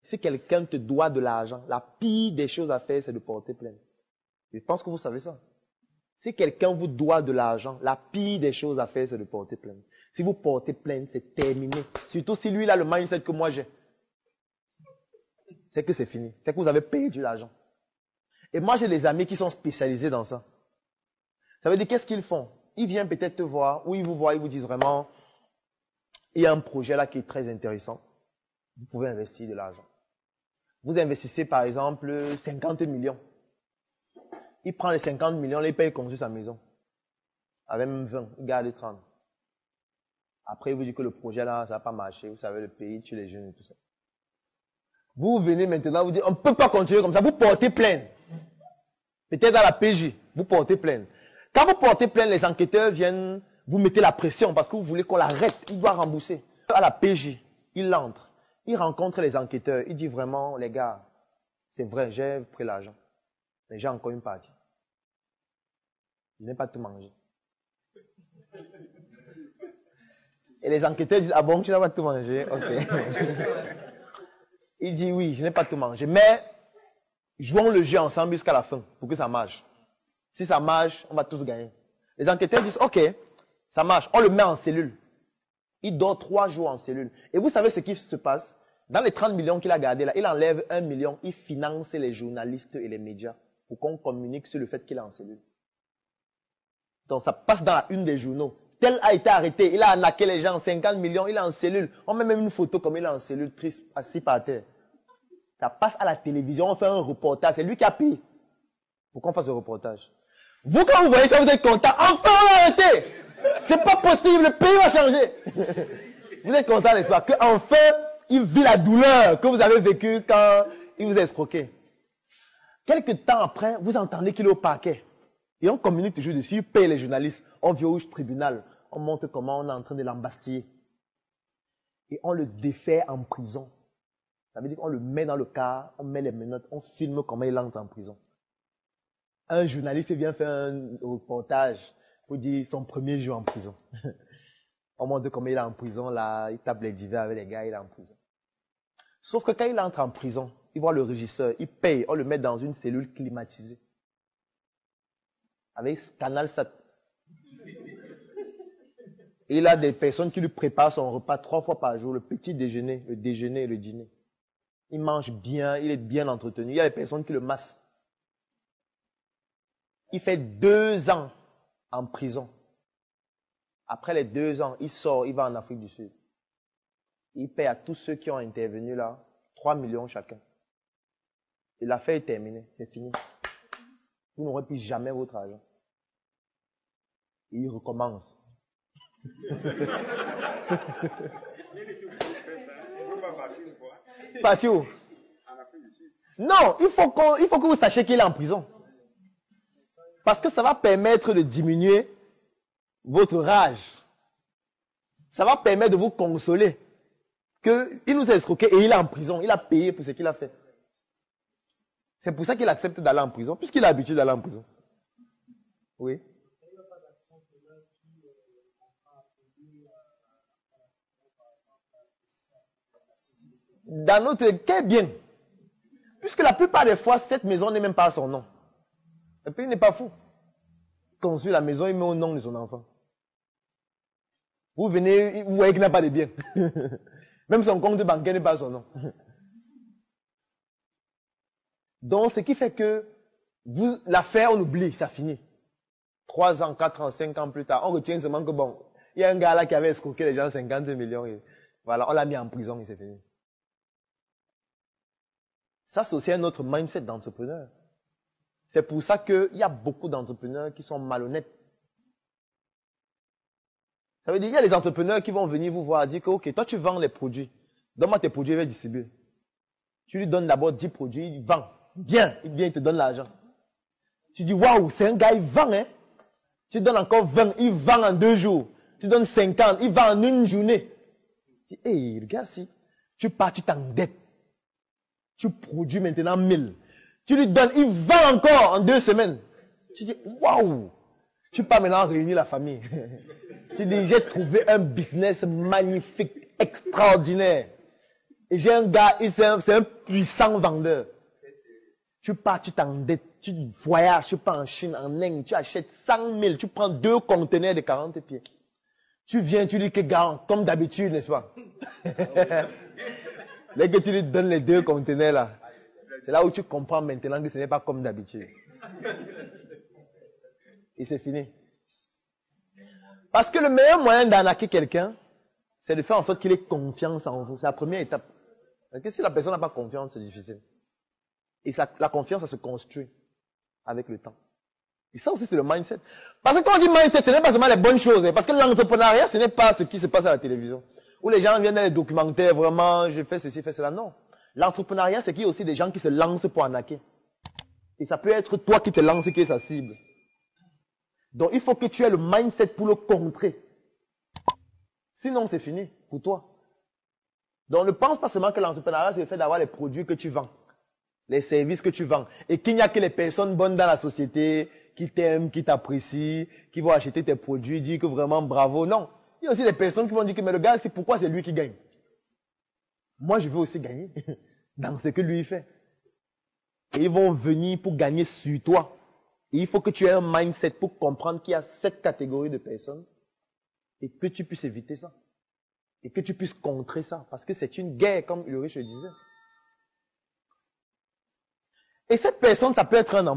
Si quelqu'un te doit de l'argent, la pire des choses à faire, c'est de porter plainte. Je pense que vous savez ça. Si quelqu'un vous doit de l'argent, la pire des choses à faire, c'est de porter plainte. Si vous portez plainte, c'est terminé. Surtout si lui, il a le mindset que moi j'ai. C'est que c'est fini. C'est que vous avez perdu l'argent. Et moi, j'ai des amis qui sont spécialisés dans ça. Ça veut dire, qu'est-ce qu'ils font? Ils viennent peut-être te voir, ou ils vous voient, ils vous disent vraiment, il y a un projet là qui est très intéressant. Vous pouvez investir de l'argent. Vous investissez par exemple 50 millions. Il prend les 50 millions, il paye construire sa maison. Avec même 20, il garde les 30. Après, il vous dit que le projet là, ça n'a pas marché. Vous savez, le pays tue les jeunes et tout ça. Vous venez maintenant, vous dites, on ne peut pas continuer comme ça. Vous portez plainte. Peut-être à la PJ, vous portez plainte. Quand vous portez plainte, les enquêteurs viennent, vous mettez la pression parce que vous voulez qu'on l'arrête. Il doit rembourser. À la PJ, il entre. Il rencontre les enquêteurs. Il dit vraiment, les gars, c'est vrai, j'ai pris l'argent. Mais j'ai encore une partie. Je n'ai pas tout mangé. Et les enquêteurs disent, ah bon, tu n'as pas tout mangé? Ok. Il dit, oui, je n'ai pas tout mangé. Mais, jouons le jeu ensemble jusqu'à la fin, pour que ça marche. Si ça marche, on va tous gagner. Les enquêteurs disent, ok, ça marche. On le met en cellule. Il dort 3 jours en cellule. Et vous savez ce qui se passe? Dans les 30 millions qu'il a gardés là, il enlève 1 million. Il finance les journalistes et les médias pour qu'on communique sur le fait qu'il est en cellule. Donc ça passe dans la une des journaux. Tel a été arrêté, il a arnaqué les gens, 50 millions, il est en cellule. On met même une photo comme il est en cellule, triste, assis par terre. Ça passe à la télévision, on fait un reportage. C'est lui qui a payé pour qu'on fasse le reportage. Vous, quand vous voyez ça, vous êtes content. Enfin, on l'a arrêté. C'est pas possible, le pays va changer. Vous êtes content, n'est-ce pas? Qu'enfin, il vit la douleur que vous avez vécue quand il vous a escroqué. Quelque temps après, vous entendez qu'il est au parquet. Et on communique toujours dessus, il paye les journalistes. On vient au tribunal, on montre comment on est en train de l'embastiller. Et on le défait en prison. Ça veut dire qu'on le met dans le car, on met les menottes, on filme comment il entre en prison. Un journaliste vient faire un reportage pour dire son premier jour en prison. On montre comment il est en prison, là, il tape les divers avec les gars, il est en prison. Sauf que quand il entre en prison, il voit le régisseur, il paye, on le met dans une cellule climatisée. Avec Canal Sat. Et il a des personnes qui lui préparent son repas 3 fois par jour, le petit déjeuner, le déjeuner et le dîner. Il mange bien, il est bien entretenu. Il y a des personnes qui le massent. Il fait 2 ans en prison. Après les 2 ans, il sort, il va en Afrique du Sud. Il paye à tous ceux qui ont intervenu là, 3 millions chacun. Et l'affaire est terminée, c'est fini. Vous n'aurez plus jamais votre argent. Et il recommence. Parti où? Non, il faut que vous sachiez qu'il est en prison. Parce que ça va permettre de diminuer votre rage. Ça va permettre de vous consoler. Qu'il nous a escroqué et il est en prison. Il a payé pour ce qu'il a fait. C'est pour ça qu'il accepte d'aller en prison, puisqu'il a l'habitude d'aller en prison. Oui. Dans notre cas, bien. Puisque la plupart des fois, cette maison n'est même pas à son nom. Et puis il n'est pas fou. Il construit la maison, il met au nom de son enfant. Vous venez, vous voyez qu'il n'a pas de bien. Même son compte bancaire n'est pas à son nom. Donc, ce qui fait que l'affaire, on oublie, ça finit. 3 ans, 4 ans, 5 ans plus tard, on retient seulement que bon, il y a un gars là qui avait escroqué les gens 52 millions et voilà, on l'a mis en prison et c'est fini. Ça, c'est aussi un autre mindset d'entrepreneur. C'est pour ça qu'il y a beaucoup d'entrepreneurs qui sont malhonnêtes. Ça veut dire, il y a des entrepreneurs qui vont venir vous voir et dire que, ok, toi tu vends les produits. Donne-moi tes produits, il va distribuer. Tu lui donnes d'abord 10 produits, il vend. Bien, il te donne l'argent. Tu dis, waouh, c'est un gars, il vend, hein. Tu donnes encore 20, il vend en 2 jours. Tu donnes 50, il vend en 1 journée. Tu dis, hey, regarde si. Tu pars, tu t'endettes. Tu produis maintenant 1000. Tu lui donnes, il vend encore en 2 semaines. Tu dis, waouh. Tu pars maintenant réunir la famille. Tu dis, j'ai trouvé un business magnifique, extraordinaire. Et j'ai un gars, c'est un puissant vendeur. Tu pars, tu t'endettes, tu voyages, tu pars en Chine, en Inde, tu achètes 100 000, tu prends 2 conteneurs de 40 pieds. Tu viens, tu dis que gars, comme d'habitude, n'est-ce pas? Dès que tu lui donnes les 2 conteneurs là, c'est là où tu comprends maintenant que ce n'est pas comme d'habitude. Et c'est fini. Parce que le meilleur moyen d'arnaquer quelqu'un, c'est de faire en sorte qu'il ait confiance en vous. C'est la première étape. Parce que si la personne n'a pas confiance, c'est difficile. Et la confiance, ça se construit avec le temps. Et ça aussi, c'est le mindset. Parce que quand on dit mindset, ce n'est pas seulement les bonnes choses. Parce que l'entrepreneuriat, ce n'est pas ce qui se passe à la télévision. Où les gens viennent dans les documentaires, vraiment, je fais ceci, fais cela. Non. L'entrepreneuriat, c'est qu'il y a aussi des gens qui se lancent pour arnaquer. Et ça peut être toi qui te lances qui est sa cible. Donc, il faut que tu aies le mindset pour le contrer. Sinon, c'est fini pour toi. Donc, ne pense pas seulement que l'entrepreneuriat, c'est le fait d'avoir les produits que tu vends, les services que tu vends, et qu'il n'y a que les personnes bonnes dans la société qui t'aiment, qui t'apprécient, qui vont acheter tes produits, dire que vraiment bravo. Non. Il y a aussi des personnes qui vont dire que mais le gars, c'est pourquoi c'est lui qui gagne. Moi, je veux aussi gagner dans ce que lui fait. Et ils vont venir pour gagner sur toi. Et il faut que tu aies un mindset pour comprendre qu'il y a cette catégorie de personnes et que tu puisses éviter ça. Et que tu puisses contrer ça. Parce que c'est une guerre, comme Ulrich le disait. Et cette personne, ça peut être un emploi.